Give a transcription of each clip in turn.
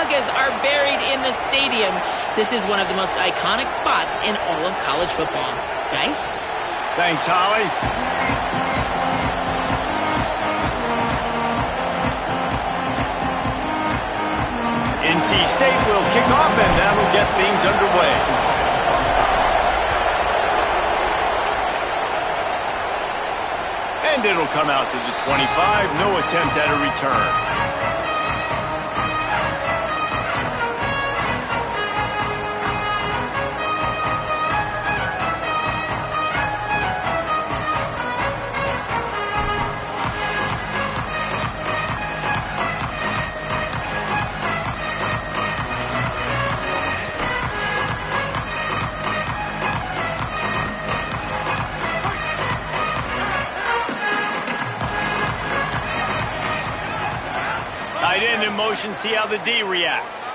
Chimichangas are buried in the stadium. This is one of the most iconic spots in all of college football. Guys? Thanks, Holly. NC State will kick off, and that'll get things underway. And it'll come out to the 25. No attempt at a return. Tight end in motion, see how the D reacts.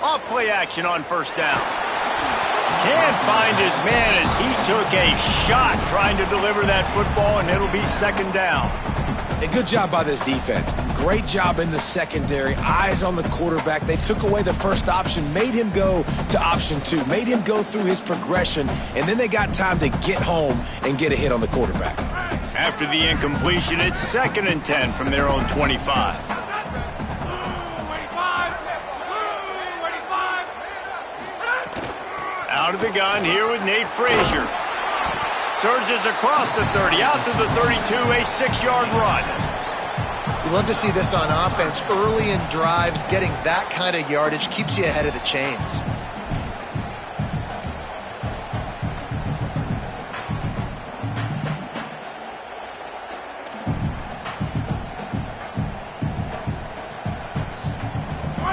Off play action on first down. Can't find his man as he took a shot trying to deliver that football, and it'll be second down. A good job by this defense. Great job in the secondary. Eyes on the quarterback. They took away the first option, made him go to option 2, made him go through his progression, and then they got time to get home and get a hit on the quarterback. After the incompletion, it's 2nd and 10 from their own 25. Out of the gun here with Nate Frazier. Surges across the 30, out to the 32, a 6-yard run. You love to see this on offense. Early in drives, getting that kind of yardage keeps you ahead of the chains.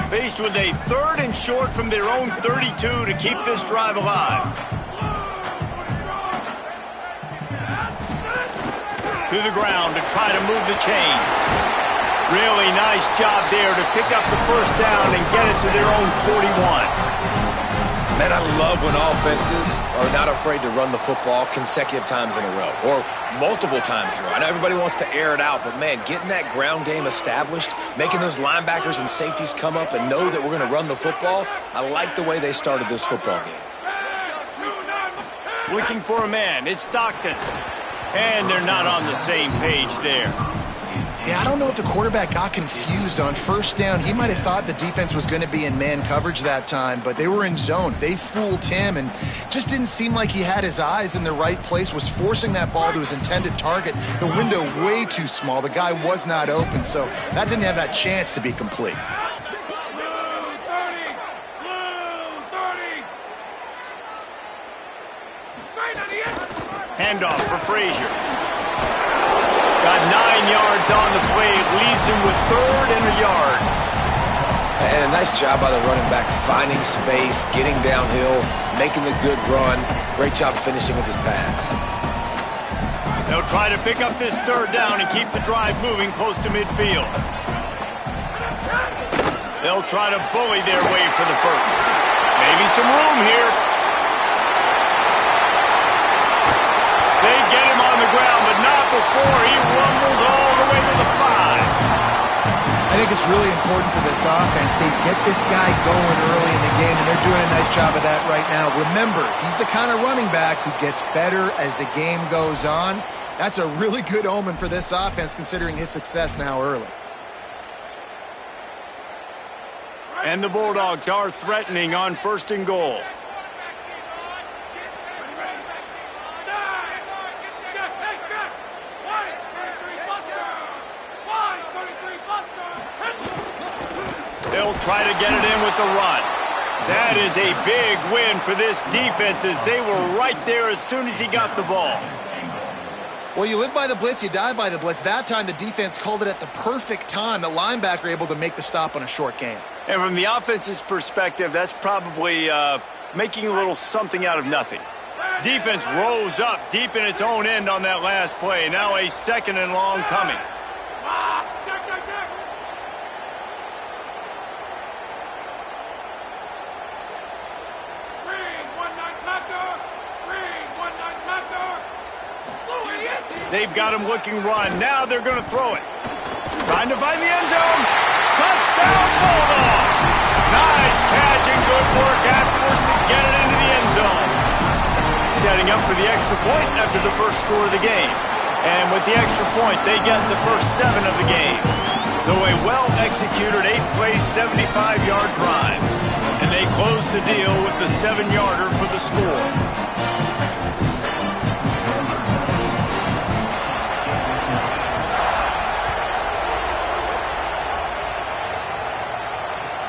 Faced with a 3rd and short from their own 32 to keep this drive alive. To the ground to try to move the chains. Really nice job there to pick up the first down and get it to their own 41. Man, I love when offenses are not afraid to run the football consecutive times in a row or multiple times in a row. I know everybody wants to air it out, but, man, getting that ground game established, making those linebackers and safeties come up and know that we're going to run the football, I like the way they started this football game. Looking for a man. It's Stockton. And they're not on the same page there. Yeah, I don't know if the quarterback got confused on first down. He might have thought the defense was going to be in man coverage that time, but they were in zone. They fooled him and just didn't seem like he had his eyes in the right place, was forcing that ball to his intended target. The window way too small. The guy was not open, so that didn't have that chance to be complete. Handoff for Frazier. Got 9 yards on the play. It leaves him with 3rd and a yard. And a nice job by the running back, finding space, getting downhill, making the good run. Great job finishing with his pads. They'll try to pick up this 3rd down and keep the drive moving close to midfield. They'll try to bully their way for the first. Maybe some room here. They get him on the ground, but not before he rumbles all the way to the 5. I think it's really important for this offense. They get this guy going early in the game, and they're doing a nice job of that right now. Remember, he's the kind of running back who gets better as the game goes on. That's a really good omen for this offense, considering his success now early. And the Bulldogs are threatening on 1st and goal. They'll try to get it in with the run. That is a big win for this defense as they were right there as soon as he got the ball. Well, you live by the blitz, you die by the blitz. That time the defense called it at the perfect time. The linebacker able to make the stop on a short gain. And from the offense's perspective, that's probably making a little something out of nothing. Defense rose up deep in its own end on that last play. Now a 2nd and long coming. They've got him looking run. Now they're going to throw it. Trying to find the end zone. Got work afterwards to get it into the end zone. Setting up for the extra point after the first score of the game. And with the extra point, they get the first 7 of the game. So a well-executed 8-play, 75-yard drive. And they close the deal with the 7-yarder for the score.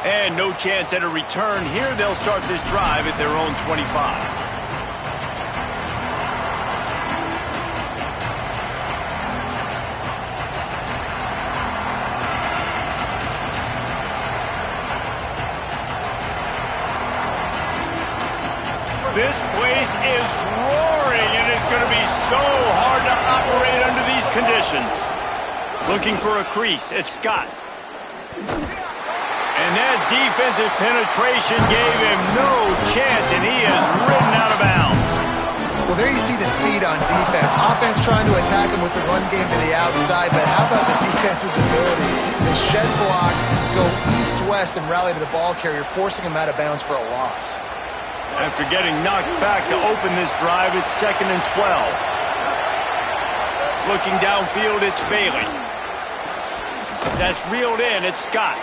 And no chance at a return here. They'll start this drive at their own 25. This place is roaring, and it's going to be so hard to operate under these conditions. Looking for a crease. It's Scott. And that defensive penetration gave him no chance, and he is ridden out of bounds. Well, there you see the speed on defense. Offense trying to attack him with the run game to the outside, but how about the defense's ability to shed blocks, go east-west, and rally to the ball carrier, forcing him out of bounds for a loss. After getting knocked back to open this drive, it's 2nd and 12. Looking downfield, it's Bailey. That's reeled in, it's Scott.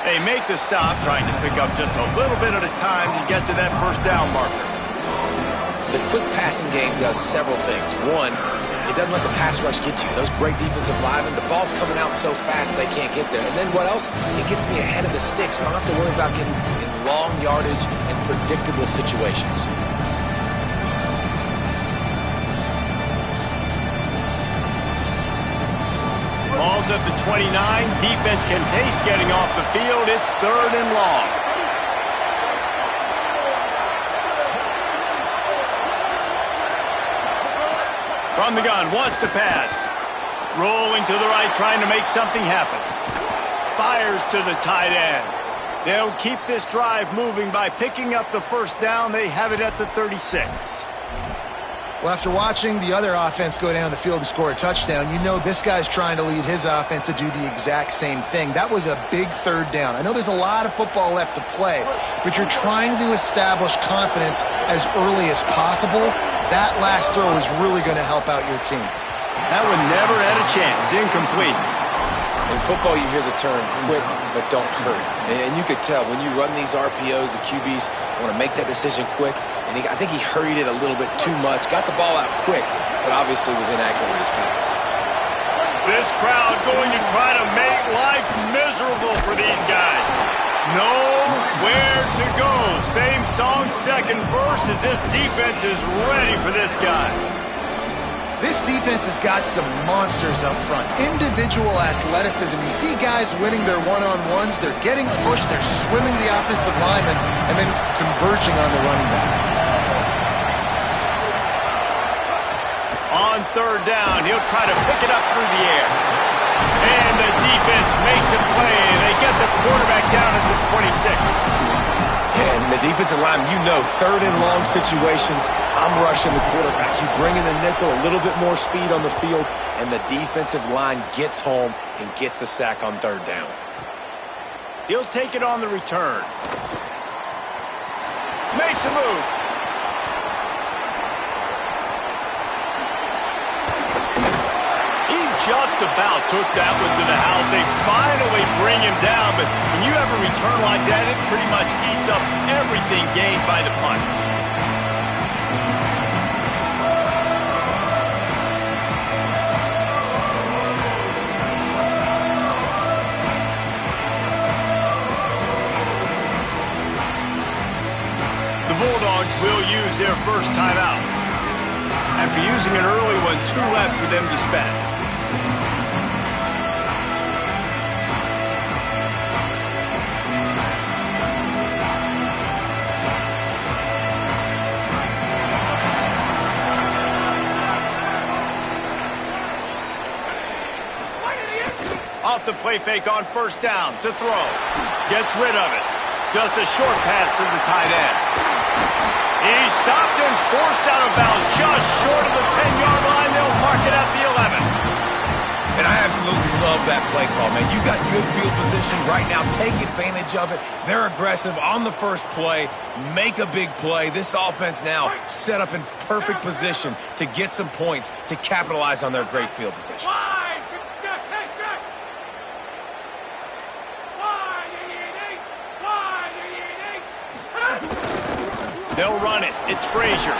They make the stop, trying to pick up just a little bit at a time to get to that first down marker. The quick passing game does several things. One, it doesn't let the pass rush get to you. Those great defensive linemen, the ball's coming out so fast they can't get there. And then what else? It gets me ahead of the sticks. I don't have to worry about getting in long yardage and predictable situations. Ball's at the 29. Defense can taste getting off the field. It's 3rd and long. From the gun, wants to pass. Rolling to the right, trying to make something happen. Fires to the tight end. They'll keep this drive moving by picking up the first down. They have it at the 36. Well, after watching the other offense go down the field and score a touchdown, you know this guy's trying to lead his offense to do the exact same thing. That was a big 3rd down. I know there's a lot of football left to play, but you're trying to establish confidence as early as possible. That last throw is really going to help out your team. That one never had a chance. Incomplete. In football, you hear the term quick, but don't hurry. And you could tell when you run these RPOs, the QBs want to make that decision quick. And I think he hurried it a little bit too much. Got the ball out quick, but obviously was inaccurate with his pass. This crowd going to try to make life miserable for these guys. Nowhere to go. Same song, second verse, as this defense is ready for this guy. This defense has got some monsters up front. Individual athleticism. You see guys winning their one-on-ones. They're getting pushed. They're swimming the offensive lineman and then converging on the running back. On 3rd down, he'll try to pick it up through the air. And the defense makes a play. They get the quarterback down at the 26. And the defensive line, you know, 3rd and long situations, I'm rushing the quarterback. You bring in the nickel, a little bit more speed on the field, and the defensive line gets home and gets the sack on 3rd down. He'll take it on the return. Makes a move. Just about took that one to the house. They finally bring him down, but when you have a return like that, it pretty much eats up everything gained by the punt. The Bulldogs will use their first timeout. After using an early one, 2 left for them to spend. Off the play fake on 1st down to throw. Gets rid of it. Just a short pass to the tight end. He's stopped and forced out of bounds just short of the 10-yard line. They'll mark it at the 11. And I absolutely love that play call, man. You got good field position right now. Take advantage of it. They're aggressive on the first play. Make a big play. This offense now set up in perfect position to get some points to capitalize on their great field position. They'll run it. It's Frazier.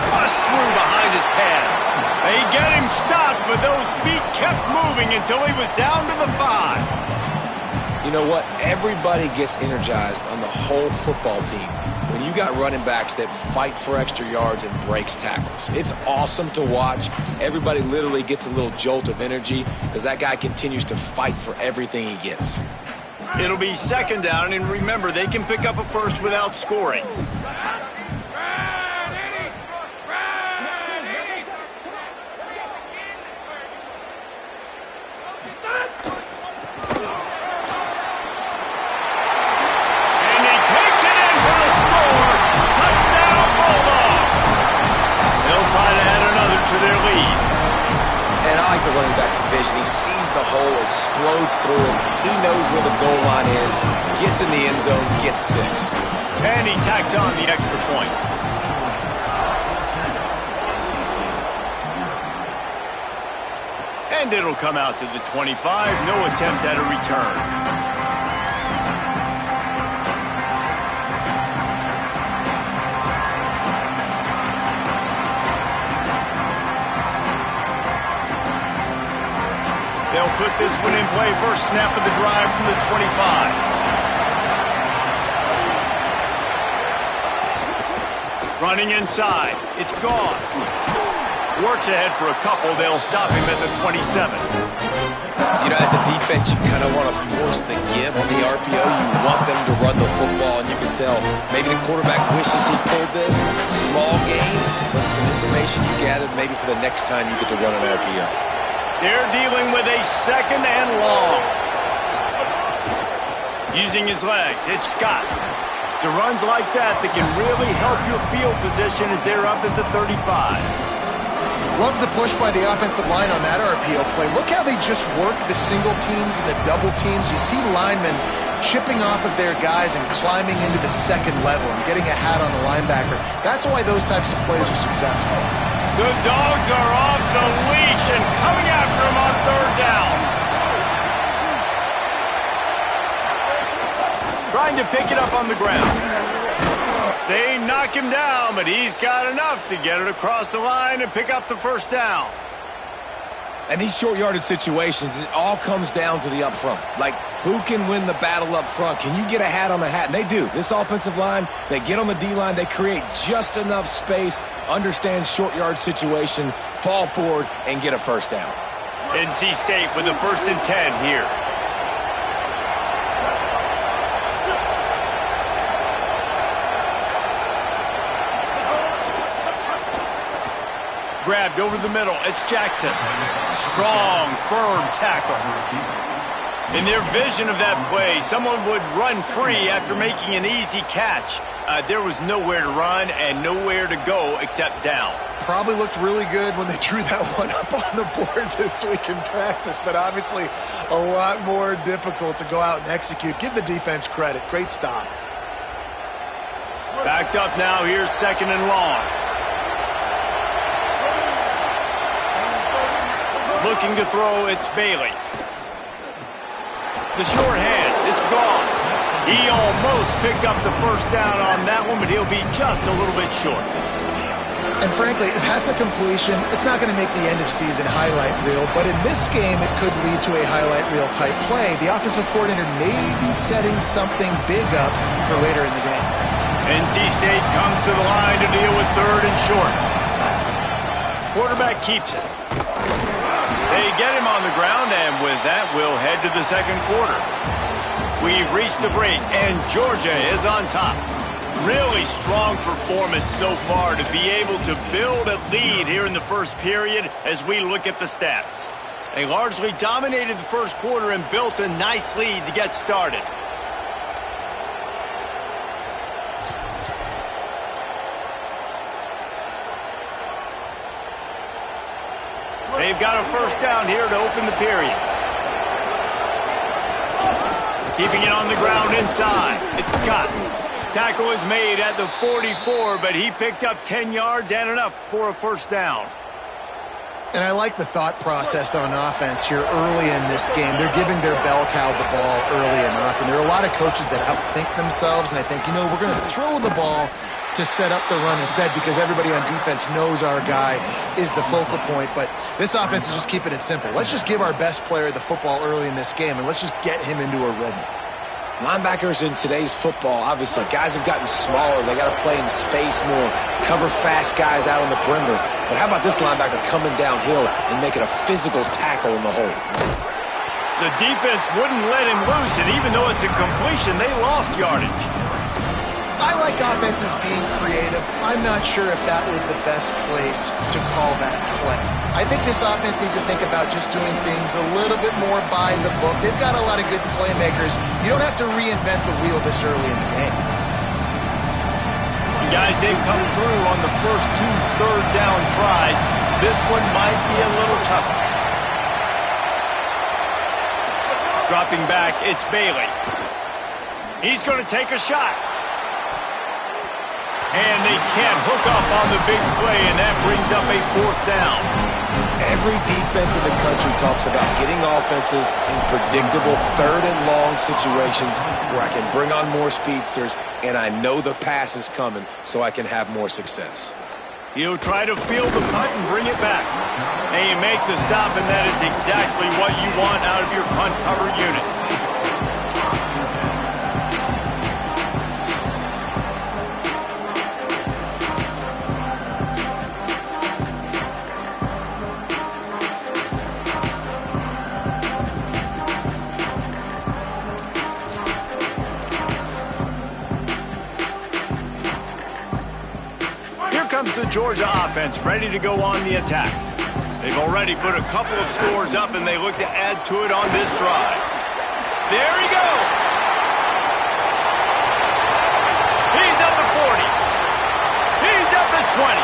Bust through behind his pad. They get him stopped, but those feet kept moving until he was down to the 5. You know what? Everybody gets energized on the whole football team when you got running backs that fight for extra yards and breaks tackles. It's awesome to watch. Everybody literally gets a little jolt of energy because that guy continues to fight for everything he gets. It'll be second down, and remember, they can pick up a first without scoring. The running back's vision. He sees the hole, explodes through it. He knows where the goal line is, gets in the end zone, gets 6. And he tacks on the extra point. And it'll come out to the 25. No attempt at a return. They'll put this one in play. First snap of the drive from the 25. Running inside. It's Gauze. Works ahead for a couple. They'll stop him at the 27. You know, as a defense, you kind of want to force the give on the RPO. You want them to run the football, and you can tell maybe the quarterback wishes he pulled this. Small gain, but some information you gathered maybe for the next time you get to run an RPO. They're dealing with a second and long. Using his legs, it's Scott. It's runs like that that can really help your field position as they're up at the 35. Love the push by the offensive line on that RPO play. Look how they just work the single teams and the double teams. You see linemen chipping off of their guys and climbing into the second level and getting a hat on the linebacker. That's why those types of plays are successful. The Dogs are off the leash and coming after him on third down. Trying to pick it up on the ground. They knock him down, but he's got enough to get it across the line and pick up the first down. And these short yardage situations, it all comes down to the up front. Like, who can win the battle up front? Can you get a hat on the hat? And they do. This offensive line, they get on the D-line, they create just enough space, understand short yard situation, fall forward, and get a first down. NC State with the 1st and 10 here. Grabbed over the middle. It's Jackson. Strong, firm tackle. In their vision of that play, someone would run free after making an easy catch. There was nowhere to run and nowhere to go except down. Probably looked really good when they drew that one up on the board this week in practice, but obviously a lot more difficult to go out and execute. Give the defense credit. Great stop. Backed up now. Here's second and long. Looking to throw, it's Bailey. The short hands, it's Gauze. He almost picked up the first down on that one, but he'll be just a little bit short. And frankly, if that's a completion, it's not going to make the end-of-season highlight reel, but in this game, it could lead to a highlight reel type play. The offensive coordinator may be setting something big up for later in the game. NC State comes to the line to deal with third and short. Quarterback keeps it. They get him on the ground, and with that, we'll head to the second quarter. We've reached the break, and Georgia is on top. Really strong performance so far to be able to build a lead here in the first period as we look at the stats. They largely dominated the first quarter and built a nice lead to get started. They've got a first down here to open the period. Keeping it on the ground inside. It's Scott. Tackle is made at the 44, but he picked up 10 yards and enough for a first down. And I like the thought process on offense here early in this game. They're giving their bell cow the ball early enough. And there are a lot of coaches that outthink themselves, and I think, we're going to throw the ball to set up the run instead because everybody on defense knows our guy is the focal point. But this offense is just keeping it simple. Let's just give our best player the football early in this game, and let's just get him into a rhythm. Linebackers in today's football, obviously, guys have gotten smaller. They got to play in space more, cover fast guys out on the perimeter. But how about this linebacker coming downhill and making a physical tackle in the hole? The defense wouldn't let him loose, and even though it's a completion, they lost yardage. I like offenses being creative. I'm not sure if that was the best place to call that play. I think this offense needs to think about just doing things a little bit more by the book. They've got a lot of good playmakers. You don't have to reinvent the wheel this early in the game. Guys, they've come through on the first 2 third-down tries. This one might be a little tougher. Dropping back, it's Bailey. He's going to take a shot. And they can't hook up on the big play, and that brings up a 4th down. Every defense in the country talks about getting offenses in predictable 3rd and long situations where I can bring on more speedsters, and I know the pass is coming, so I can have more success. He'll try to field the punt and bring it back. And you make the stop, and that is exactly what you want out of your punt cover unit. Comes the Georgia offense ready to go on the attack. They've already put a couple of scores up, and they look to add to it on this drive. There he goes. He's at the 40. He's at the 20.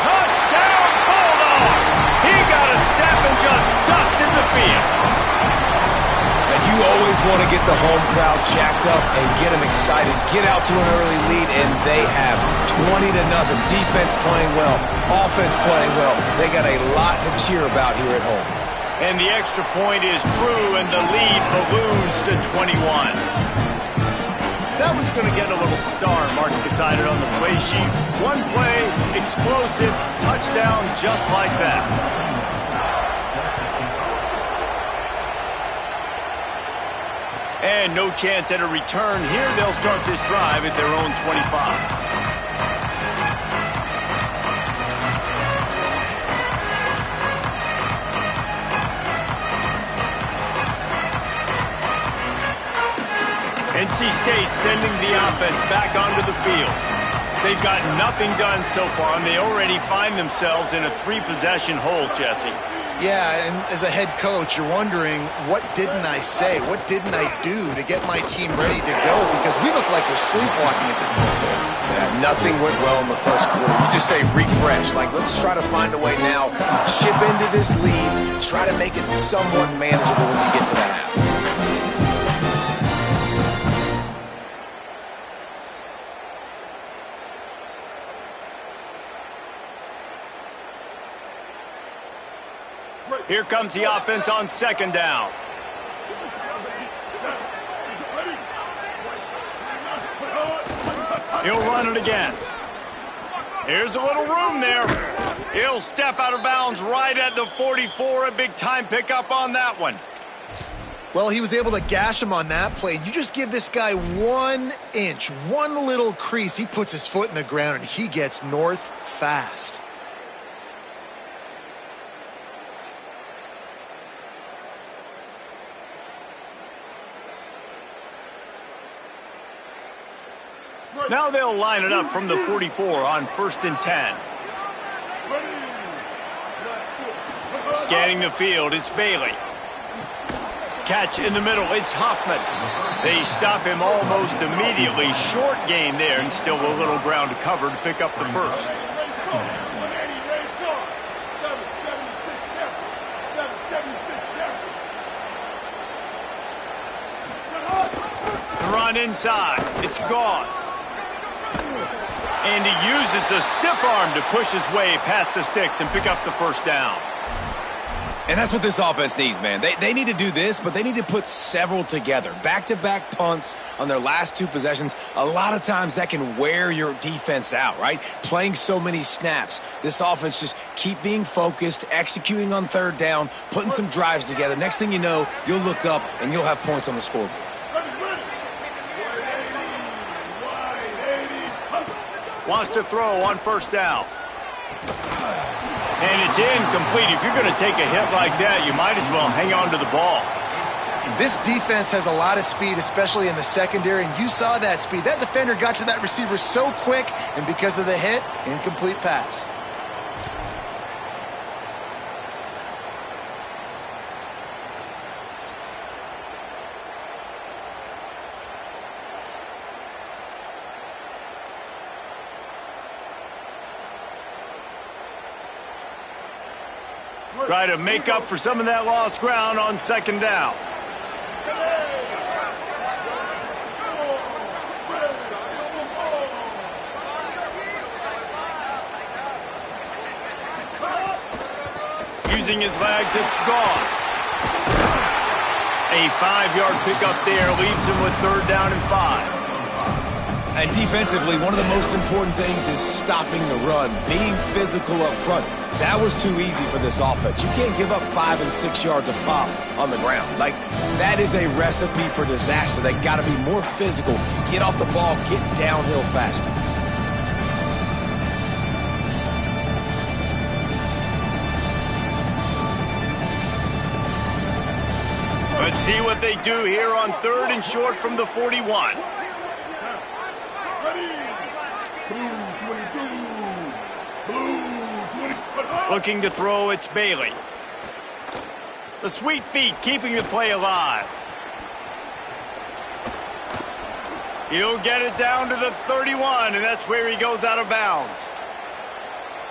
Touchdown, Bulldog! He got a step and just dusted the field. You always want to get the home crowd jacked up and get them excited. Get out to an early lead, and they have 20-0. Defense playing well, offense playing well. They got a lot to cheer about here at home. And the extra point is true, and the lead balloons to 21. That one's going to get a little star mark decided on the play sheet. One play, explosive, touchdown just like that. And no chance at a return here. They'll start this drive at their own 25. NC State sending the offense back onto the field. They've got nothing done so far, and they already find themselves in a 3-possession hole, Jesse. Yeah, and as a head coach, you're wondering, what didn't I say? What didn't I do to get my team ready to go? Because we look like we're sleepwalking at this point. Yeah, nothing went well in the first quarter. You just say refresh. Like, let's try to find a way now. Chip into this lead. Try to make it somewhat manageable when you get to the half. Here comes the offense on 2nd down. He'll run it again. Here's a little room there. He'll step out of bounds right at the 44. A big-time pickup on that one. Well, he was able to gash him on that play. You just give this guy 1 inch, one little crease. He puts his foot in the ground, and he gets north fast. Now they'll line it up from the 44 on 1st and 10. Scanning the field, it's Bailey. Catch in the middle, it's Hoffman. They stop him almost immediately. Short gain there, and still a little ground to cover to pick up the first. run inside. It's Gauze. And he uses the stiff arm to push his way past the sticks and pick up the first down. And that's what this offense needs, man. They need to do this, but they need to put several together. Back-to-back punts on their last two possessions. A lot of times that can wear your defense out, right? Playing so many snaps. This offense just keep being focused, executing on third down, putting some drives together. Next thing you know, you'll look up and you'll have points on the scoreboard. Wants to throw on first down. And it's incomplete. If you're going to take a hit like that, you might as well hang on to the ball. This defense has a lot of speed, especially in the secondary, and you saw that speed. That defender got to that receiver so quick, and because of the hit, incomplete pass. Try to make up for some of that lost ground on second down. Using his legs, it's Gauze. A 5-yard pickup there leaves him with third down and 5. And defensively, one of the most important things is stopping the run, being physical up front. That was too easy for this offense. You can't give up 5 and 6 yards a pop on the ground. Like, that is a recipe for disaster. They got to be more physical, get off the ball, get downhill faster. Let's see what they do here on third and short from the 41. Looking to throw, it's Bailey. The sweet feet keeping the play alive. He'll get it down to the 31, and that's where he goes out of bounds.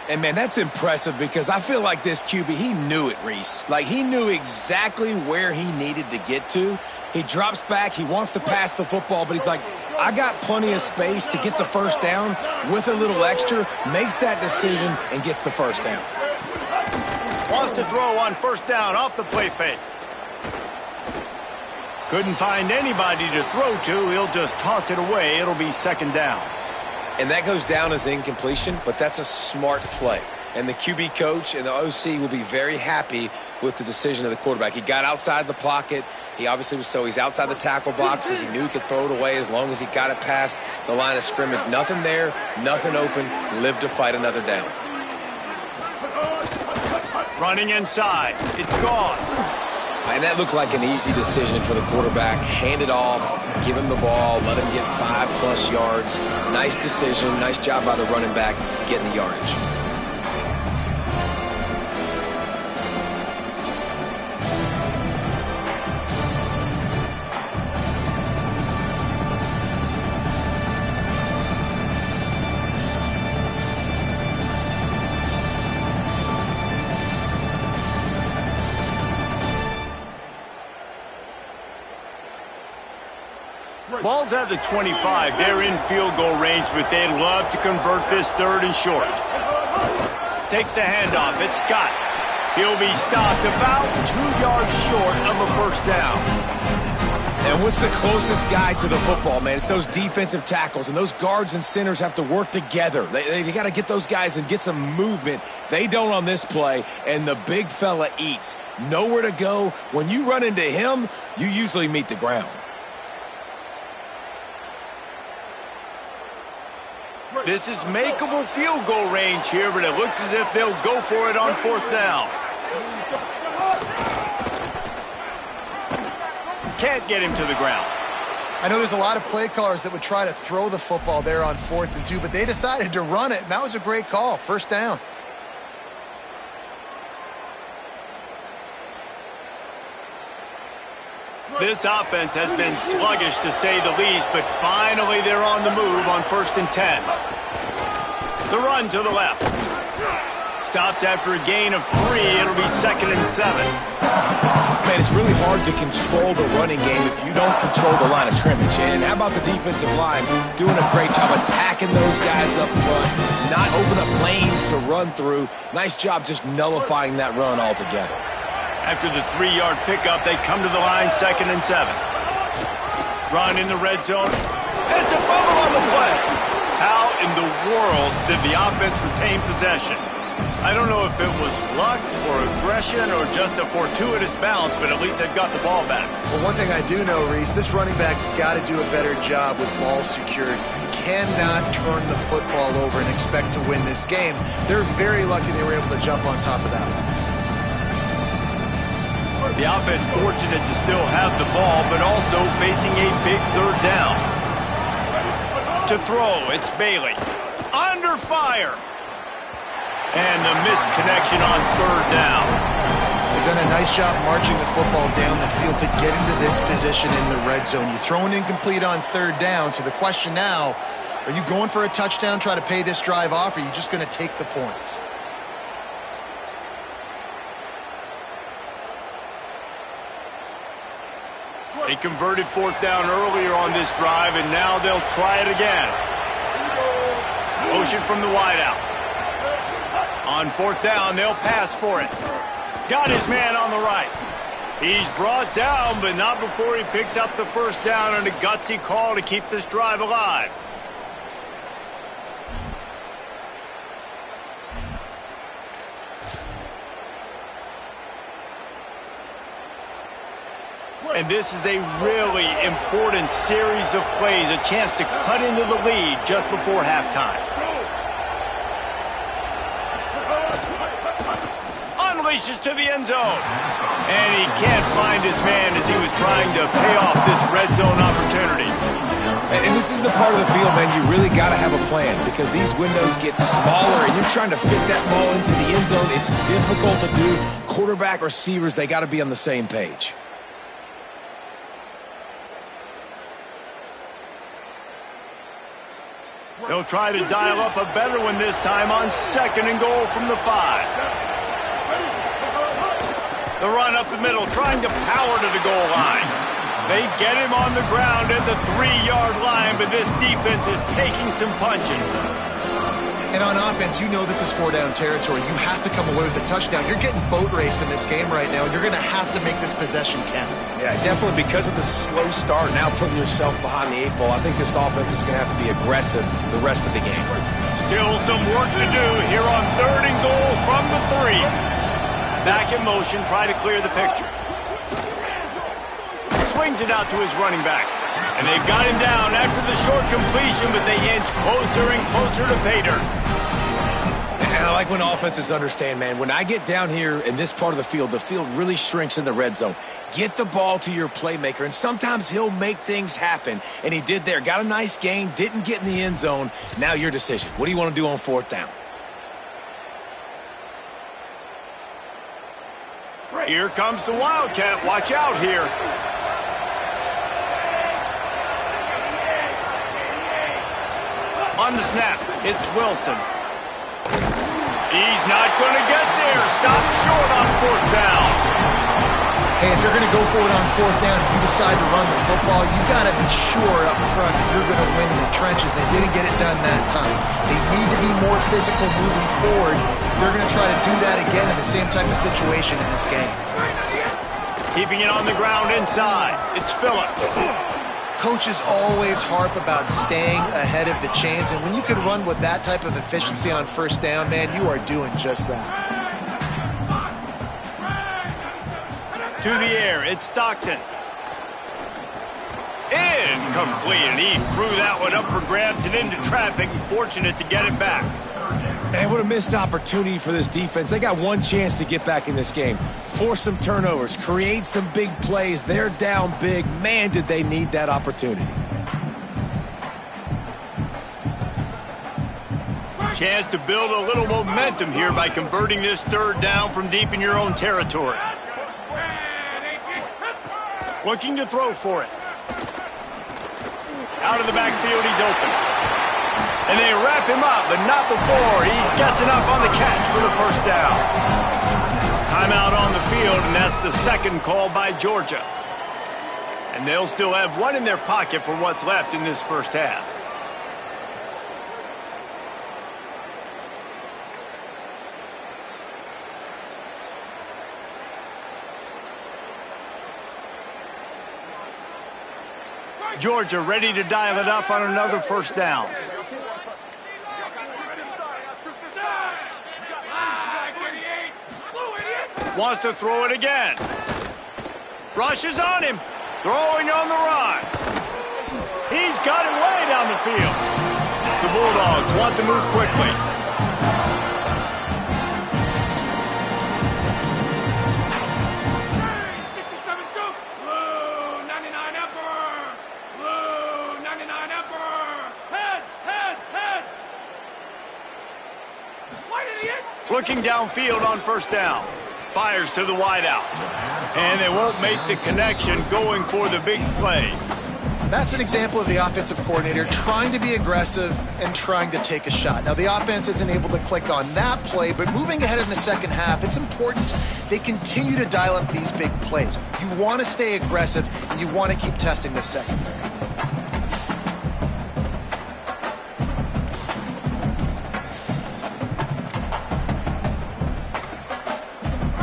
And, man, that's impressive because I feel like this QB, he knew it, Reese. Like, he knew exactly where he needed to get to. He drops back. He wants to pass the football, but he's like, I got plenty of space to get the first down with a little extra, makes that decision, and gets the first down. Wants to throw on first down off the play fake. Couldn't find anybody to throw to. He'll just toss it away. It'll be second down. And that goes down as incompletion, but that's a smart play. And the QB coach and the OC will be very happy with the decision of the quarterback. He got outside the pocket. He obviously was he's outside the tackle boxes. He knew he could throw it away as long as he got it past the line of scrimmage. Nothing there, nothing open. Live to fight another down. Running inside. It's Gauze. And that looked like an easy decision for the quarterback. Hand it off, give him the ball, let him get 5+ yards. Nice decision, nice job by the running back getting the yardage. Ball's at the 25. They're in field goal range, but they'd love to convert this third and short. Takes the handoff. It's Scott. He'll be stopped about 2 yards short of a first down. And what's the closest guy to the football, man? It's those defensive tackles, and those guards and centers have to work together. They got to get those guys and get some movement. They don't on this play, and the big fella eats. Nowhere to go. When you run into him, you usually meet the ground. This is makeable field goal range here, but it looks as if they'll go for it on fourth down. Can't get him to the ground. I know there's a lot of play callers that would try to throw the football there on 4th and 2, but they decided to run it, and that was a great call. First down. This offense has been sluggish, to say the least, but finally they're on the move on 1st and 10. The run to the left. Stopped after a gain of 3. It'll be 2nd and 7. Man, it's really hard to control the running game if you don't control the line of scrimmage. And how about the defensive line doing a great job attacking those guys up front, not open up lanes to run through. Nice job just nullifying that run altogether. After the 3-yard pickup, they come to the line, 2nd and 7. Run in the red zone. It's a fumble on the play. How in the world did the offense retain possession? I don't know if it was luck or aggression or just a fortuitous bounce, but at least they've got the ball back. Well, one thing I do know, Reese, this running back's got to do a better job with ball security. You cannot turn the football over and expect to win this game. They're very lucky they were able to jump on top of that one. The offense fortunate to still have the ball, but also facing a big 3rd down. To throw, it's Bailey. Under fire. And the missed connection on 3rd down. They've done a nice job marching the football down the field to get into this position in the red zone. You throw an incomplete on 3rd down, so the question now, are you going for a touchdown, try to pay this drive off, or are you just going to take the points? They converted 4th down earlier on this drive, and now they'll try it again. Motion from the wideout. On 4th down, they'll pass for it. Got his man on the right. He's brought down, but not before he picks up the 1st down on a gutsy call to keep this drive alive. And this is a really important series of plays, a chance to cut into the lead just before halftime. Unleashes to the end zone. And he can't find his man as he was trying to pay off this red zone opportunity. And this is the part of the field, man, you really got to have a plan because these windows get smaller and you're trying to fit that ball into the end zone. It's difficult to do. Quarterback, receivers, they got to be on the same page. They'll try to dial up a better one this time on 2nd and goal from the 5. The run up the middle, trying to power to the goal line. They get him on the ground at the 3-yard line, but this defense is taking some punches. And on offense, you know this is 4-down territory. You have to come away with a touchdown. You're getting boat raced in this game right now, and you're going to have to make this possession count. Yeah, definitely because of the slow start, now putting yourself behind the 8 ball, I think this offense is going to have to be aggressive the rest of the game. Still some work to do here on 3rd and goal from the 3. Back in motion, try to clear the picture. Swings it out to his running back. And they've got him down after the short completion, but they inch closer and closer to pay dirt. And I like when offenses understand, man, when I get down here in this part of the field really shrinks in the red zone. Get the ball to your playmaker, and sometimes he'll make things happen. And he did there. Got a nice gain, didn't get in the end zone. Now your decision. What do you want to do on 4th down? Here comes the Wildcat. Watch out here. On the snap, it's Wilson. He's not going to get there. Stop short on 4th down. Hey, if you're going to go for it on 4th down, if you decide to run the football, you got to be sure up front that you're going to win in the trenches. They didn't get it done that time. They need to be more physical moving forward. They're going to try to do that again in the same type of situation in this game. Keeping it on the ground inside. It's Phillips. Coaches always harp about staying ahead of the chains, and when you can run with that type of efficiency on 1st down, man, you are doing just that. To the air, it's Stockton. Incomplete, and he threw that one up for grabs and into traffic. Fortunate to get it back. And what a missed opportunity for this defense. They got one chance to get back in this game. Force some turnovers, create some big plays. They're down big. Man, did they need that opportunity. Chance to build a little momentum here by converting this 3rd down from deep in your own territory. Looking to throw for it. Out of the backfield, he's open. And they wrap him up, but not before he gets enough on the catch for the 1st down. Timeout on the field, and that's the second call by Georgia. And they'll still have one in their pocket for what's left in this first half. Georgia ready to dial it up on another first down. Wants to throw it again. Rush is on him. Throwing on the run. He's got it way down the field. The Bulldogs want to move quickly. Looking downfield on first down. Fires to the wideout. And they won't make the connection going for the big play. That's an example of the offensive coordinator trying to be aggressive and trying to take a shot. Now, the offense isn't able to click on that play, but moving ahead in the second half, it's important they continue to dial up these big plays. You want to stay aggressive, and you want to keep testing the secondary.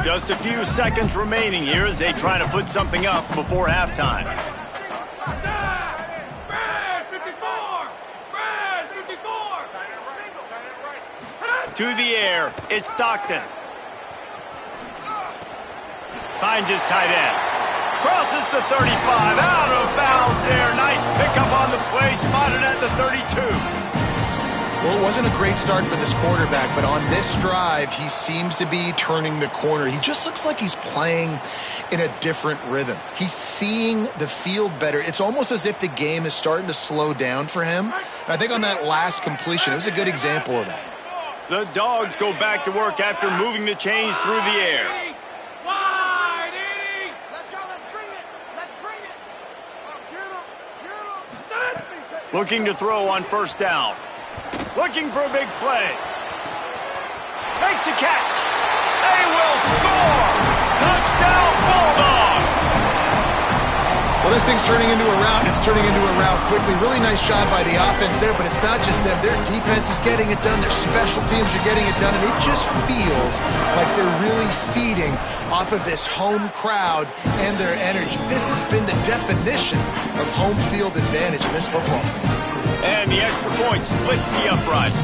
Just a few seconds remaining here as they try to put something up before halftime. To the air, it's Stockton. Finds his tight end. Crosses the 35, out of bounds there. Nice pickup on the play, spotted at the 32. Well, it wasn't a great start for this quarterback, but on this drive, he seems to be turning the corner. He just looks like he's playing in a different rhythm. He's seeing the field better. It's almost as if the game is starting to slow down for him. And I think on that last completion, it was a good example of that. The Dogs go back to work after moving the chains through the air. Wide, Eddie! Let's go, let's bring it! Let's bring it! Get him! Looking to throw on first down. Looking for a big play. Makes a catch. They will score! Touchdown Bulldogs! Well, this thing's turning into a rout, and it's turning into a rout quickly. Really nice job by the offense there, but it's not just them. Their defense is getting it done. Their special teams are getting it done, and it just feels like they're really feeding off of this home crowd and their energy. This has been the definition of home field advantage in this football. And the extra point splits the uprights.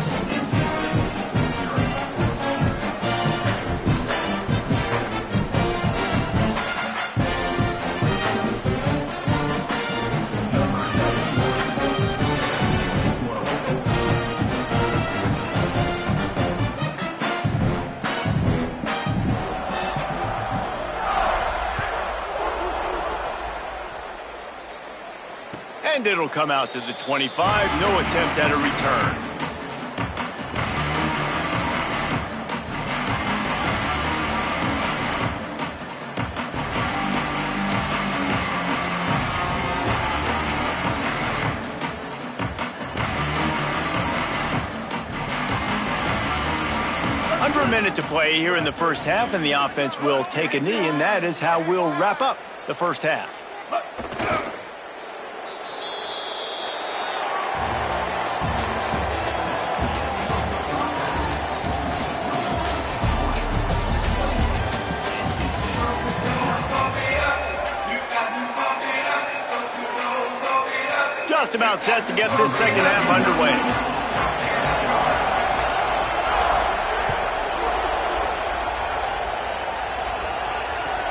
And it'll come out to the 25. No attempt at a return. Under a minute to play here in the first half, and the offense will take a knee, and that is how we'll wrap up the first half. Just about set to get this second half underway.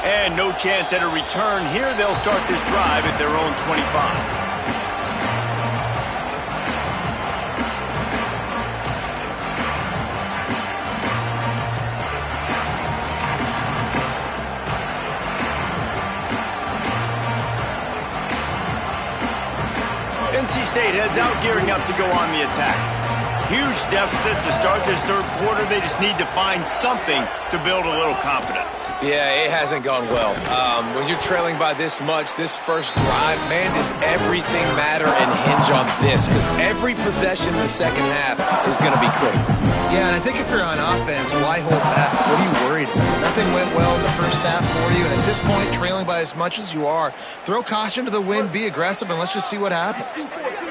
And no chance at a return here. They'll start this drive at their own 25. NC State heads out, gearing up to go on the attack. Huge deficit to start this third quarter. They just need to find something to build a little confidence. Yeah, it hasn't gone well. When you're trailing by this much, this first drive, man, does everything matter and hinge on this? Because every possession in the second half is going to be critical. Yeah, and I think if you're on offense, why hold back? What are you worried about? Nothing went well in the first half for you, and at this point, trailing by as much as you are, throw caution to the wind, be aggressive, and let's just see what happens.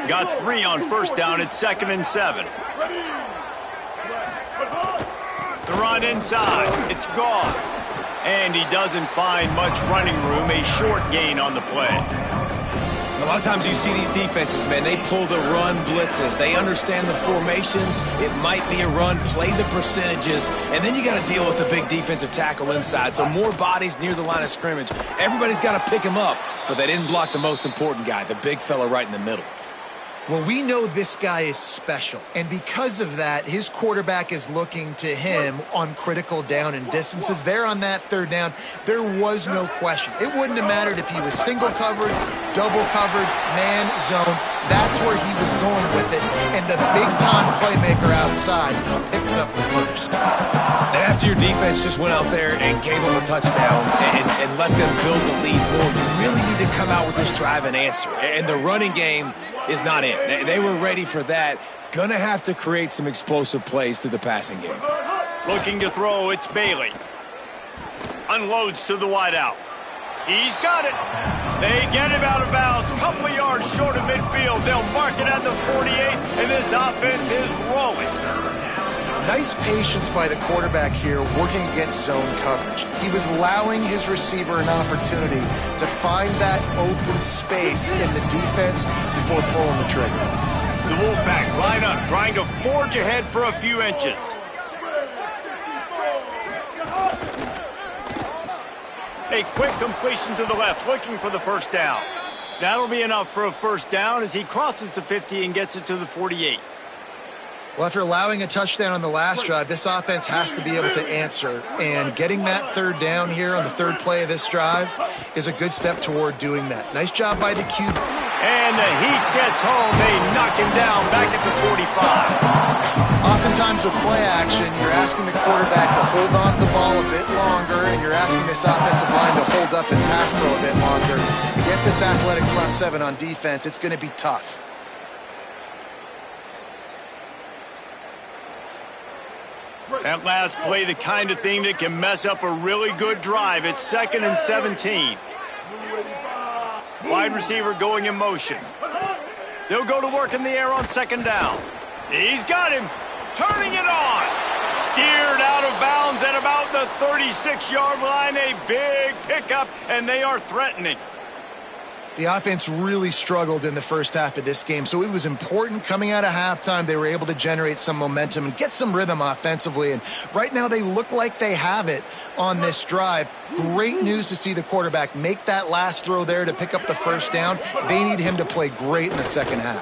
Got 3 on first down. It's 2nd and 7. The run inside. It's Gauze. And he doesn't find much running room. A short gain on the play. A lot of times you see these defenses, man, they pull the run blitzes. They understand the formations. It might be a run, play the percentages, and then you got to deal with the big defensive tackle inside. So more bodies near the line of scrimmage. Everybody's got to pick him up, but they didn't block the most important guy, the big fella right in the middle. Well, we know this guy is special, and because of that, his quarterback is looking to him on critical down and distances. There on that third down, there was no question. It wouldn't have mattered if he was single covered, double covered, man, zone. That's where he was going with it, and the big-time playmaker outside picks up the first. And after your defense just went out there and gave them a touchdown and let them build the lead more, you really need to come out with this drive and answer. And the running game is not in. They were ready for that. Gonna have to create some explosive plays through the passing game. Looking to throw, it's Bailey. Unloads to the wideout. He's got it. They get him out of bounds. Couple of yards short of midfield. They'll mark it at the 48, and this offense is rolling. Nice patience by the quarterback here working against zone coverage. He was allowing his receiver an opportunity to find that open space in the defense before pulling the trigger. The Wolfpack line up, trying to forge ahead for a few inches. A quick completion to the left, looking for the first down. That'll be enough for a first down as he crosses the 50 and gets it to the 48. Well, after allowing a touchdown on the last drive, this offense has to be able to answer. And getting that third down here on the third play of this drive is a good step toward doing that. Nice job by the QB. And the Heat gets home. They knock him down back at the 45. Oftentimes with play action, you're asking the quarterback to hold on to the ball a bit longer, and you're asking this offensive line to hold up and pass pro a bit longer. Against this athletic front seven on defense, it's going to be tough. That last play, the kind of thing that can mess up a really good drive. It's 2nd and 17. Wide receiver going in motion. They'll go to work in the air on 2nd down. He's got him. Turning it on. Steered out of bounds at about the 36-yard line. A big pickup, and they are threatening. The offense really struggled in the first half of this game, so it was important coming out of halftime. They were able to generate some momentum and get some rhythm offensively, and right now they look like they have it on this drive. Great news to see the quarterback make that last throw there to pick up the first down. They need him to play great in the second half.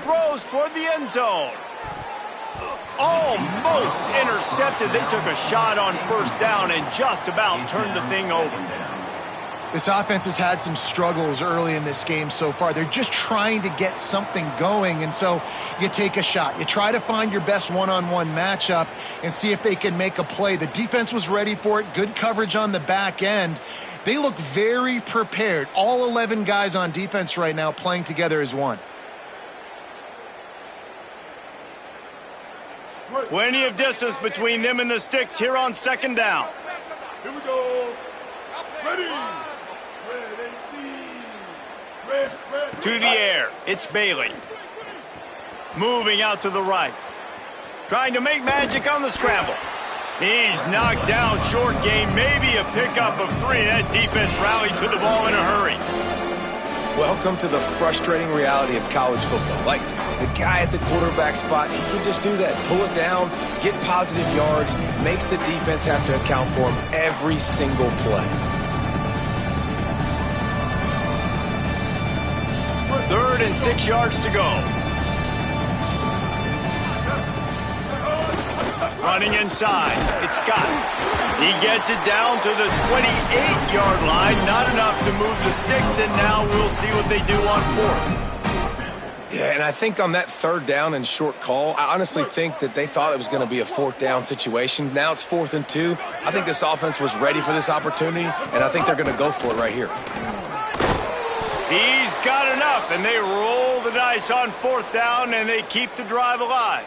Throws toward the end zone. Almost intercepted. They took a shot on first down and just about turned the thing over. This offense has had some struggles early in this game so far. They're just trying to get something going, and so you take a shot. You try to find your best one-on-one matchup and see if they can make a play. The defense was ready for it. Good coverage on the back end. They look very prepared. All 11 guys on defense right now playing together as one. Plenty of distance between them and the sticks here on 2nd down. Here we go. Ready. To the air, it's Bailey. Moving out to the right. Trying to make magic on the scramble. He's knocked down, short gain, maybe a pickup of 3. That defense rallied to the ball in a hurry. Welcome to the frustrating reality of college football. Like, the guy at the quarterback spot, he can just do that. Pull it down, get positive yards, makes the defense have to account for him every single play. 3rd and 6 yards to go. Running inside, it's Scott. He gets it down to the 28-yard line. Not enough to move the sticks, and now we'll see what they do on 4th. Yeah, and I think on that third down and short call, I honestly think that they thought it was going to be a fourth down situation. Now it's 4th and 2. I think this offense was ready for this opportunity, and I think they're going to go for it right here. He's got enough, and they roll the dice on 4th down, and they keep the drive alive.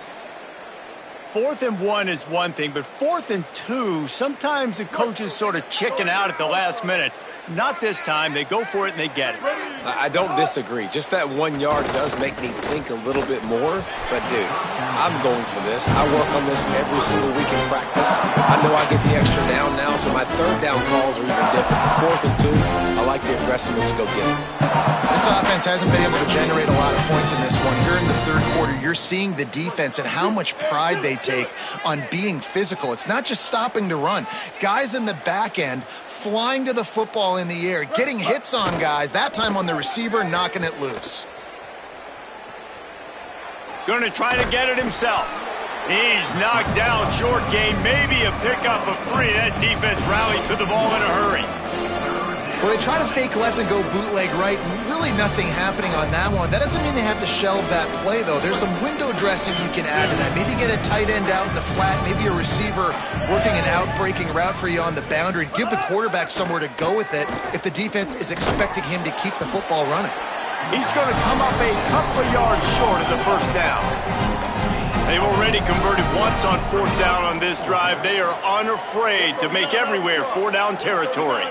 4th and 1 is one thing, but 4th and 2, sometimes the coaches sort of chicken out at the last minute. Not this time. They go for it, and they get it. I don't disagree. Just that 1 yard does make me think a little bit more. But, dude, I'm going for this. I work on this every single week in practice. I know I get the extra down now, so my third down calls are even different. 4th and 2, I like the aggressiveness to go get it. This offense hasn't been able to generate a lot of points in this one. Here in the third quarter, you're seeing the defense and how much pride they take on being physical. It's not just stopping the run. Guys in the back end flying to the football in the air, getting hits on guys, that time on the receiver, knocking it loose. Going to try to get it himself. He's knocked down, short gain, maybe a pickup of 3. That defense rallied to the ball in a hurry. Well, they try to fake left and go bootleg right, and really nothing happening on that one. That doesn't mean they have to shelve that play, though. There's some window dressing you can add to that. Maybe get a tight end out in the flat, maybe a receiver working an out-breaking route for you on the boundary. Give the quarterback somewhere to go with it if the defense is expecting him to keep the football running. He's going to come up a couple of yards short of the first down. They've already converted once on 4th down on this drive. They are unafraid to make everywhere 4-down territory.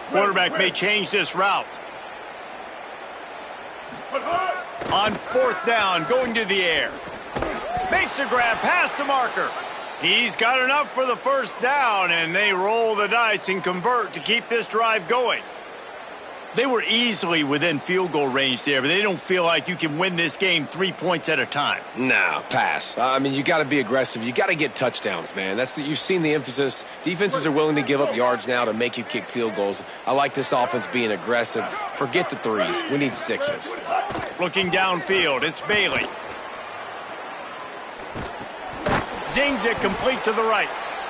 Quarterback may change this route. On 4th down, going to the air. Makes a grab past the marker. He's got enough for the first down, and they roll the dice and convert to keep this drive going. They were easily within field goal range there, but they don't feel like you can win this game 3 points at a time. Nah, pass. I mean, you got to be aggressive. You got to get touchdowns, man. You've seen the emphasis. Defenses are willing to give up yards now to make you kick field goals. I like this offense being aggressive. Forget the 3s. We need 6s. Looking downfield, it's Bailey. Zings it complete to the right.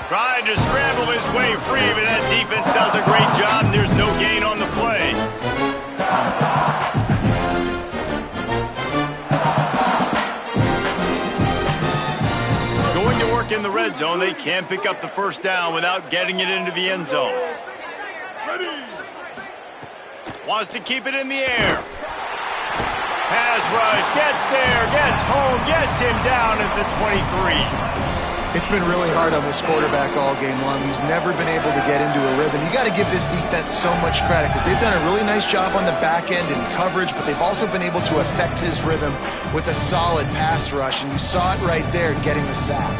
Tried to scramble his way free, but that defense does a great job, and there's no gain on the play. Going to work in the red zone, they can't pick up the first down without getting it into the end zone. Wants to keep it in the air. Pass rush, gets there, gets home, gets him down at the 23. It's been really hard on this quarterback all game long. He's never been able to get into a rhythm. You got to give this defense so much credit because they've done a really nice job on the back end in coverage, but they've also been able to affect his rhythm with a solid pass rush, and you saw it right there getting the sack.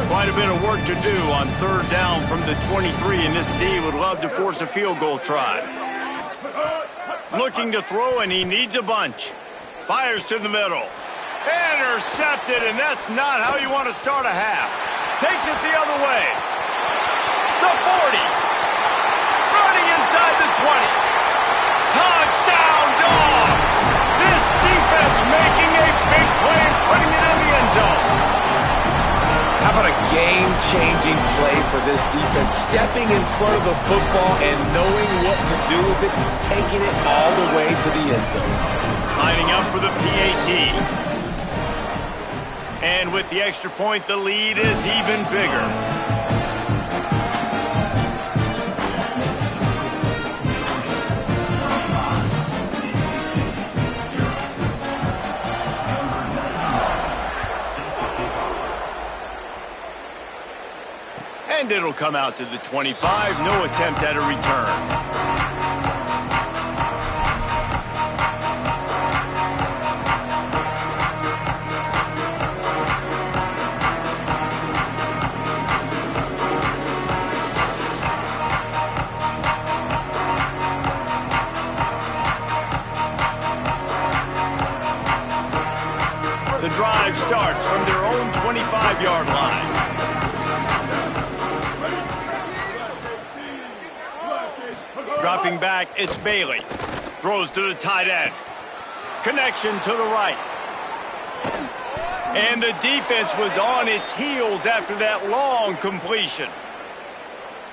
Quite a bit of work to do on 3rd down from the 23, and this D would love to force a field goal try. Looking to throw, and he needs a bunch. Fires to the middle. Intercepted, and that's not how you want to start a half. Takes it the other way. The 40. Running inside the 20. Touchdown, Dogs! This defense making a big play and putting it in the end zone. How about a game-changing play for this defense? Stepping in front of the football and knowing what to do with it, taking it all the way to the end zone. Lining up for the PAT. And with the extra point, the lead is even bigger. And it'll come out to the 25. No attempt at a return. The drive starts from their own 25-yard line. Dropping back, it's Bailey. Throws to the tight end. Connection to the right. And the defense was on its heels after that long completion.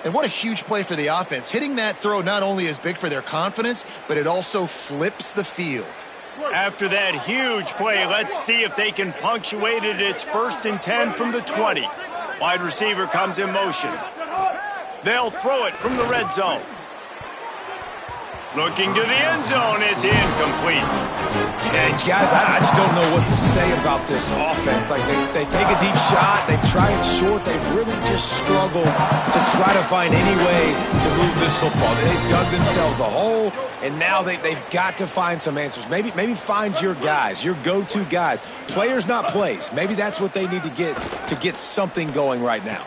And what a huge play for the offense. Hitting that throw not only is big for their confidence, but it also flips the field. After that huge play, let's see if they can punctuate it. It's 1st and 10 from the 20. Wide receiver comes in motion. They'll throw it from the red zone. Looking to the end zone, it's incomplete. And guys, I just don't know what to say about this offense. Like, they take a deep shot, they try it short, they've really just struggled to try to find any way to move this football. They've dug themselves a hole, and now they've got to find some answers. Maybe find your guys, your go-to guys. Players, not plays. Maybe that's what they need to get something going right now.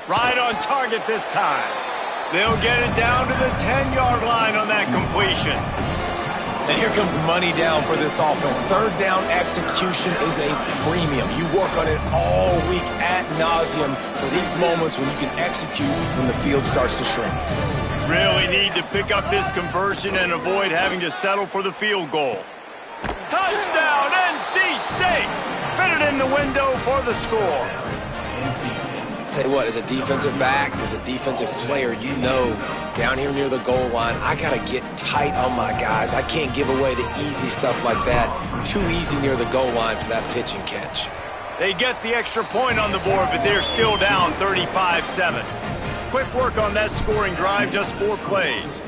Right on target this time. They'll get it down to the 10-yard line on that completion. And here comes money down for this offense. Third down execution is a premium. You work on it all week ad nauseum for these moments when you can execute when the field starts to shrink. Really need to pick up this conversion and avoid having to settle for the field goal. Touchdown, NC State! Fit it in the window for the score. Tell you what, as a defensive back, as a defensive player, you know down here near the goal line, I got to get tight on my guys. I can't give away the easy stuff like that. Too easy near the goal line for that pitch and catch. They get the extra point on the board, but they're still down 35-7. Quick work on that scoring drive, just 4 plays.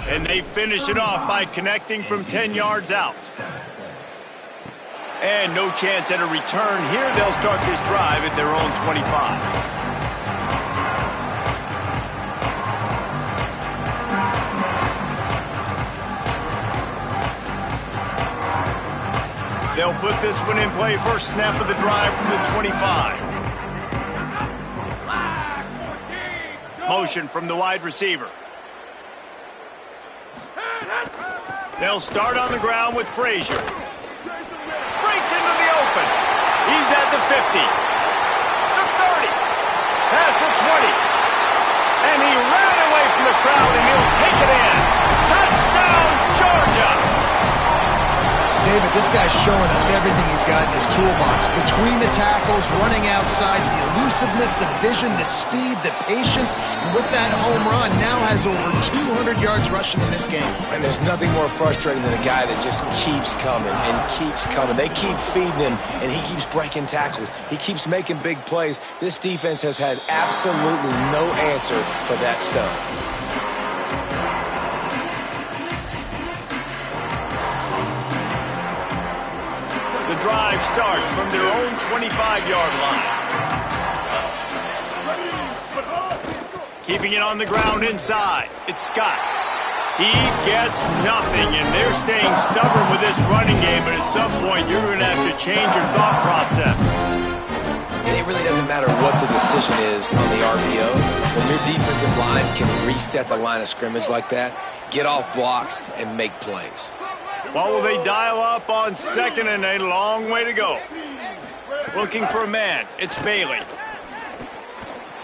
And they finish it off by connecting from 10 yards out. And no chance at a return here. They'll start this drive at their own 25. They'll put this one in play. First snap of the drive from the 25. Motion from the wide receiver. They'll start on the ground with Frazier. Breaks into the open. He's at the 50. The 30. Past the 20. And he ran away from the crowd, and he'll take it in. Touchdown, Georgia! David, this guy's showing us everything he's got in his toolbox. Between the tackles, running outside, the elusiveness, the vision, the speed, the patience. And with that home run, now has over 200 yards rushing in this game. And there's nothing more frustrating than a guy that just keeps coming and keeps coming. They keep feeding him, and he keeps breaking tackles. He keeps making big plays. This defense has had absolutely no answer for that stud. Drive starts from their own 25-yard line. Keeping it on the ground inside. It's Scott. He gets nothing, and they're staying stubborn with this running game, but at some point you're going to have to change your thought process. And it really doesn't matter what the decision is on the RPO. When your defensive line can reset the line of scrimmage like that, get off blocks and make plays. What will they dial up on second and a long way to go? Looking for a man. It's Bailey.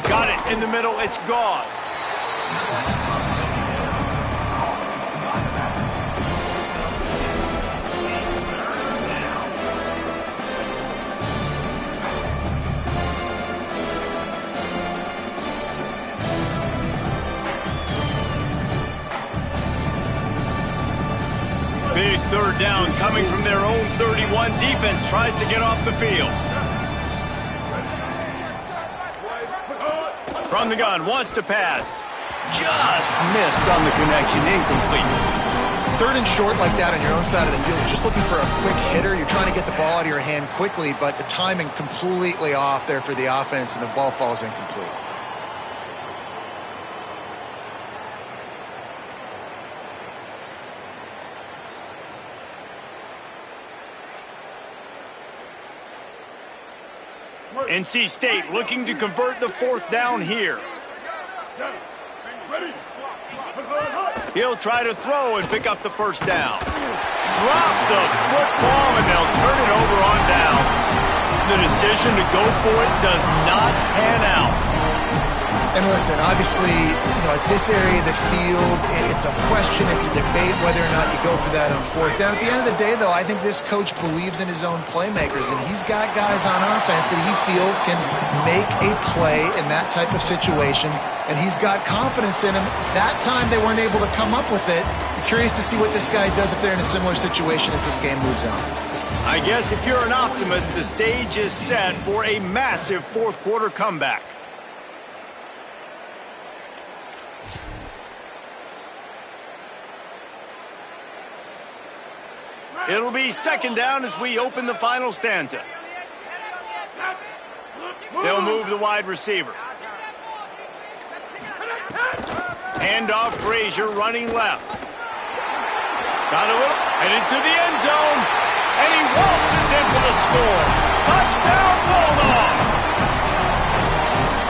Got it in the middle. It's Gauze. Big third down coming from their own 31. Defense tries to get off the field. From the gun, wants to pass. Just missed on the connection, incomplete. Third and short like that on your own side of the field, you're just looking for a quick hitter. You're trying to get the ball out of your hand quickly, but the timing completely off there for the offense, and the ball falls incomplete. NC State looking to convert the fourth down here. He'll try to throw and pick up the first down. Drop the football, and they'll turn it over on downs. The decision to go for it does not pan out. And listen, obviously, at this area of the field, it's a question, it's a debate whether or not you go for that on fourth down. At the end of the day, though, I think this coach believes in his own playmakers, and he's got guys on offense that he feels can make a play in that type of situation, and he's got confidence in him. That time they weren't able to come up with it. I'm curious to see what this guy does if they're in a similar situation as this game moves on. I guess if you're an optimist, the stage is set for a massive fourth quarter comeback. It'll be second down as we open the final stanza. They'll move the wide receiver. Handoff, Frazier running left. Got a little, headed to the end zone. And he waltzes in for the score. Touchdown, Bulldogs!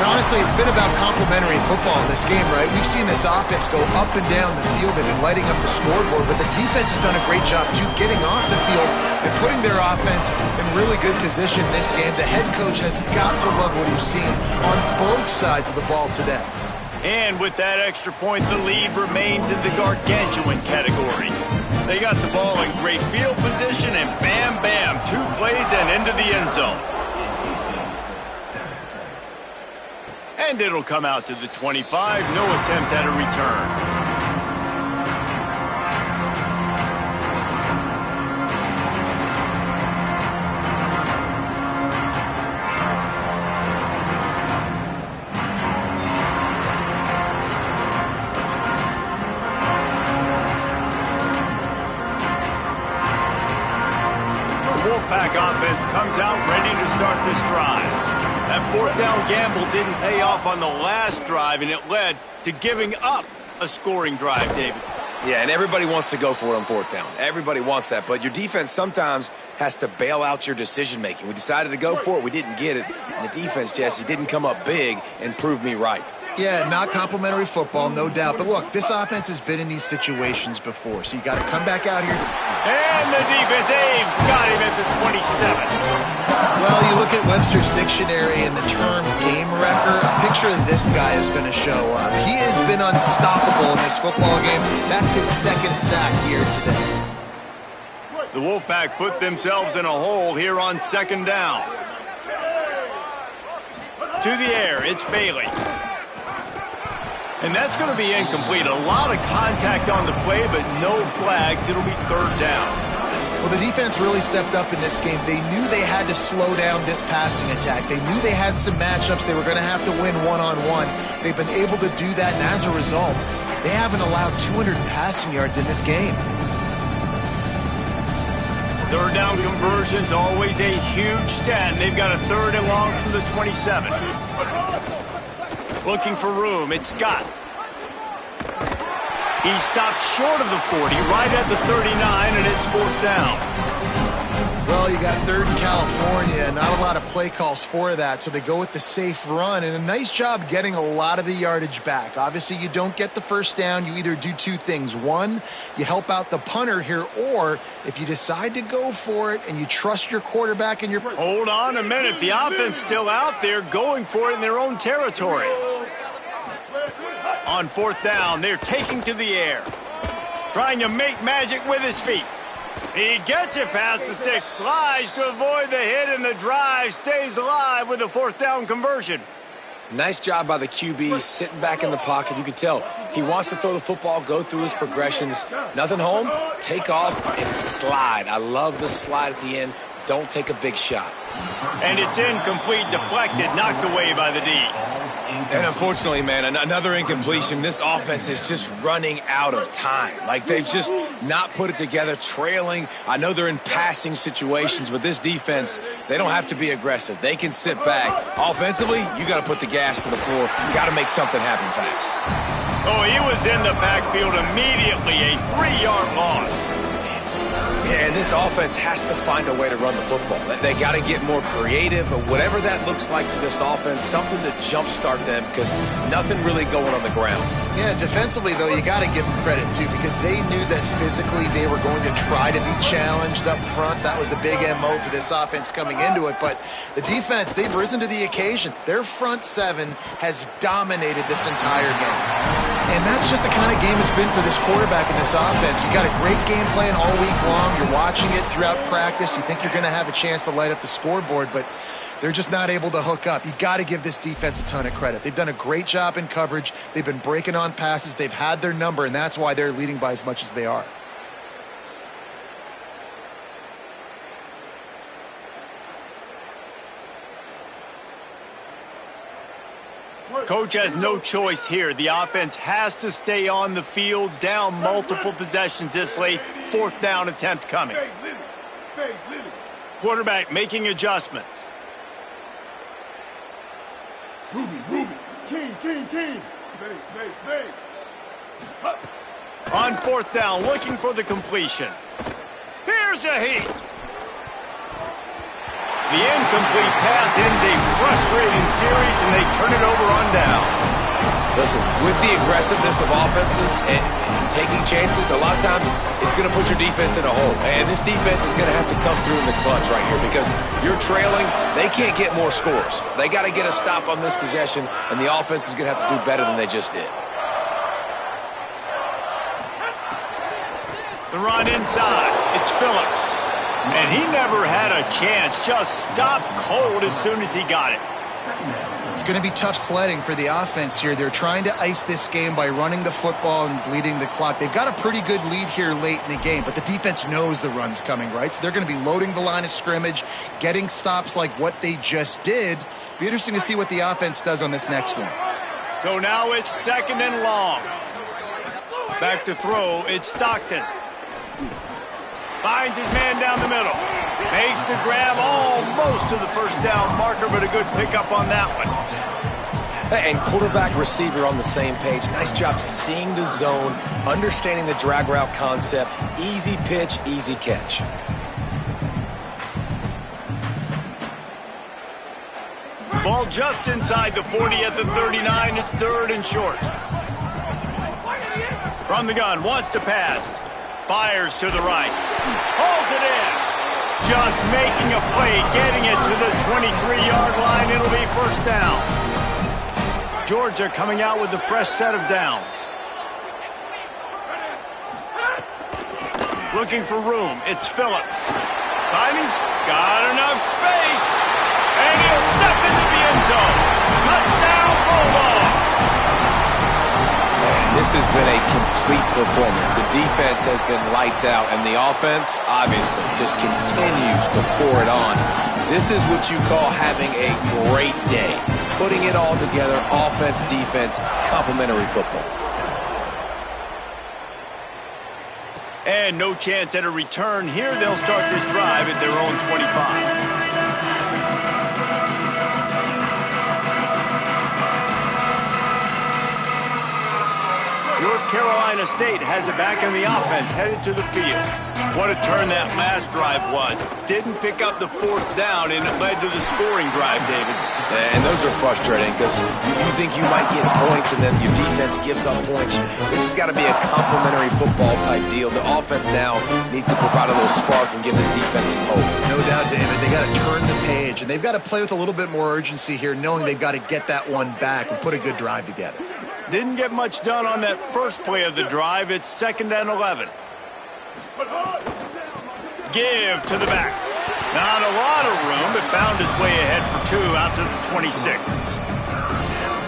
And honestly, it's been about complementary football in this game, right? We've seen this offense go up and down the field. They've been lighting up the scoreboard, but the defense has done a great job, too, getting off the field and putting their offense in really good position in this game. The head coach has got to love what he's seen on both sides of the ball today. And with that extra point, the lead remains in the gargantuan category. They got the ball in great field position, and bam, bam, 2 plays and into the end zone. And it'll come out to the 25. No attempt at a return. The Wolfpack offense comes out ready to start this drive. That fourth down gamble didn't pay off on the last drive, and it led to giving up a scoring drive, David. Yeah, and everybody wants to go for it on fourth down. Everybody wants that, but your defense sometimes has to bail out your decision-making. We decided to go for it. We didn't get it. And the defense, Jesse, didn't come up big and prove me right. Yeah, not complimentary football, no doubt. But look, this offense has been in these situations before, so you got to come back out here. And the defense, got him at the 27. Well, you look at Webster's dictionary and the term game wrecker, a picture of this guy is going to show up. He has been unstoppable in this football game. That's his second sack here today. The Wolfpack put themselves in a hole here on second down. To the air, it's Bailey. And that's going to be incomplete. A lot of contact on the play, but no flags. It'll be third down. Well, the defense really stepped up in this game. They knew they had to slow down this passing attack. They knew they had some matchups they were going to have to win one-on-one. They've been able to do that, and as a result, they haven't allowed 200 passing yards in this game. Third down conversion's always a huge stat, and they've got a third and long from the 27. Looking for room, it's Scott. He stopped short of the 40, right at the 39, and it's fourth down. Well, you got third in California, not a lot of play calls for that, so they go with the safe run, and a nice job getting a lot of the yardage back. Obviously, you don't get the first down. You either do two things. One, you help out the punter here, or if you decide to go for it and you trust your quarterback and your... Hold on a minute. The offense still out there going for it in their own territory. On fourth down, they're taking to the air, trying to make magic with his feet. He gets it past the stick, slides to avoid the hit, and the drive stays alive with a fourth down conversion. Nice job by the QB, sitting back in the pocket. You can tell he wants to throw the football, go through his progressions. Nothing home, take off and slide. I love the slide at the end. Don't take a big shot. And it's incomplete, deflected, knocked away by the D. And unfortunately, man, another incompletion. This offense is just running out of time. Like, they've just not put it together, trailing. I know they're in passing situations, but this defense, they don't have to be aggressive. They can sit back. Offensively, you got to put the gas to the floor. You got to make something happen fast. Oh, he was in the backfield immediately, a 3-yard loss. Yeah, and this offense has to find a way to run the football. They got to get more creative, but whatever that looks like for this offense, something to jumpstart them because nothing really going on the ground. Yeah, defensively, though, you got to give them credit, too, because they knew that physically they were going to try to be challenged up front. That was a big MO for this offense coming into it. But the defense, they've risen to the occasion. Their front seven has dominated this entire game. And that's just the kind of game it's been for this quarterback in this offense. You got a great game plan all week long. You're watching it throughout practice. You think you're going to have a chance to light up the scoreboard, but they're just not able to hook up. You've got to give this defense a ton of credit. They've done a great job in coverage. They've been breaking on passes. They've had their number, and that's why they're leading by as much as they are. Coach has no choice here. The offense has to stay on the field, down multiple possessions this late. 4th down attempt coming. Quarterback making adjustments. Ruby, King. Spade. On 4th down, looking for the completion. Here's a heat. The incomplete pass ends a frustrating series, and they turn it over on downs. Listen, with the aggressiveness of offenses and taking chances, a lot of times it's going to put your defense in a hole. And this defense is going to have to come through in the clutch right here because you're trailing. They can't get more scores. They got to get a stop on this possession, and the offense is going to have to do better than they just did. The run inside. It's Phillips. And he never had a chance. Just stopped cold as soon as he got it. It's going to be tough sledding for the offense here. They're trying to ice this game by running the football and bleeding the clock. They've got a pretty good lead here late in the game, but the defense knows the run's coming, right? So they're going to be loading the line of scrimmage, getting stops like what they just did. Be interesting to see what the offense does on this next one. So now it's 2nd and long. Back to throw. It's Stockton. Finds his man down the middle. Makes the grab almost to the 1st down marker, but a good pickup on that one. And quarterback receiver on the same page. Nice job seeing the zone, understanding the drag route concept. Easy pitch, easy catch. Ball just inside the 40 at the 39. It's 3rd and short. From the gun, wants to pass. Fires to the right. Hauls it in. Just making a play, getting it to the 23-yard line. It'll be 1st down. Georgia coming out with a fresh set of downs. Looking for room. It's Phillips. Finding's got enough space. And he'll step into the end zone. Touchdown, Bulldogs. This has been a complete performance. The defense has been lights out, and the offense, obviously, just continues to pour it on. This is what you call having a great day. Putting it all together, offense, defense, complementary football. And no chance at a return here. They'll start this drive at their own 25. North Carolina State has it back in the offense, headed to the field. What a turn that last drive was. Didn't pick up the 4th down, and it led to the scoring drive, David. And those are frustrating because you think you might get points, and then your defense gives up points. This has got to be a complementary football type deal. The offense now needs to provide a little spark and give this defense some hope. No doubt, David. They got to turn the page, and they've got to play with a little bit more urgency here, knowing they've got to get that one back and put a good drive together. Didn't get much done on that first play of the drive. It's 2nd and 11. Give to the back. Not a lot of room, but found his way ahead for 2 out to the 26.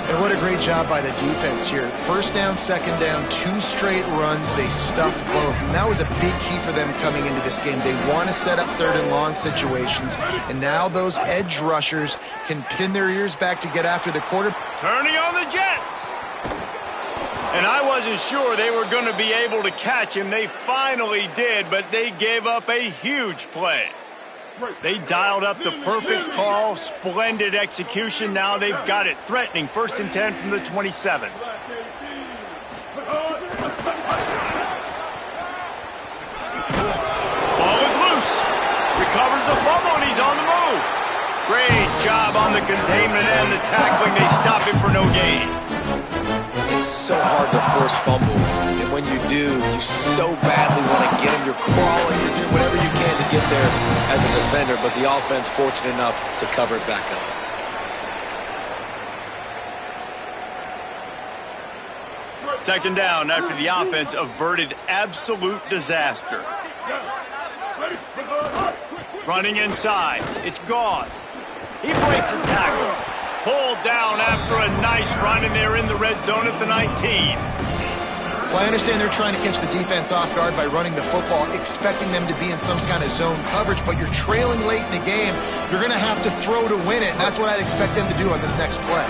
And what a great job by the defense here. 1st down, 2nd down, 2 straight runs. They stuffed both. And that was a big key for them coming into this game. They want to set up 3rd and long situations. And now those edge rushers can pin their ears back to get after the quarterback. Turning on the Jets. And I wasn't sure they were going to be able to catch him. They finally did, but they gave up a huge play. They dialed up the perfect call, splendid execution. Now they've got it threatening. 1st and 10 from the 27. Great job on the containment and the tackling. They stop him for no gain. It's so hard to force fumbles, and when you do, you so badly want to get them. You're crawling, you're doing whatever you can to get there as a defender, but the offense fortunate enough to cover it back up. Second down after the offense averted absolute disaster. Running inside, it's Gauze. He breaks a tackle. Pulled down after a nice run, and they're in the red zone at the 19. Well, I understand they're trying to catch the defense off guard by running the football, expecting them to be in some kind of zone coverage, but you're trailing late in the game. You're going to have to throw to win it, and that's what I'd expect them to do on this next play.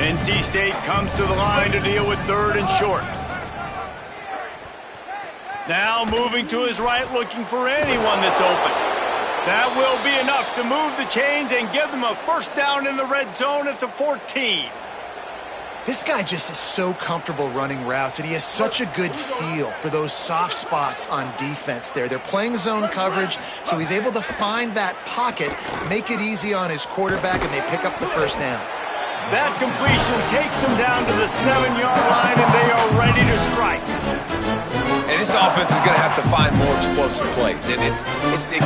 NC State comes to the line to deal with third and short. Now moving to his right, looking for anyone that's open. That will be enough to move the chains and give them a first down in the red zone at the 14. This guy just is so comfortable running routes, and he has such a good feel for those soft spots on defense there. They're playing zone coverage, so he's able to find that pocket, make it easy on his quarterback, and they pick up the first down. That completion takes them down to the 7-yard line, and they are ready to strike. And this offense is going to have to find more explosive plays. And it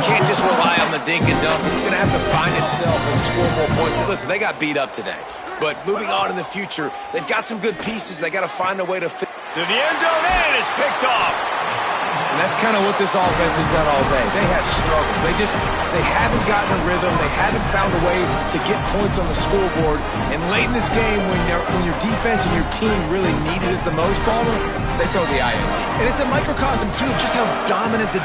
can't just rely on the dink and dunk. It's going to have to find itself and score more points. And listen, they got beat up today. But moving on in the future, they've got some good pieces. They got to find a way to fit. To the end zone, and it's picked off. And that's kind of what this offense has done all day. They have struggled. They haven't gotten a rhythm. They haven't found a way to get points on the scoreboard. And late in this game, when your defense and your team really needed it the most, Palmer, they throw the INT. And it's a microcosm, too, of just how dominant the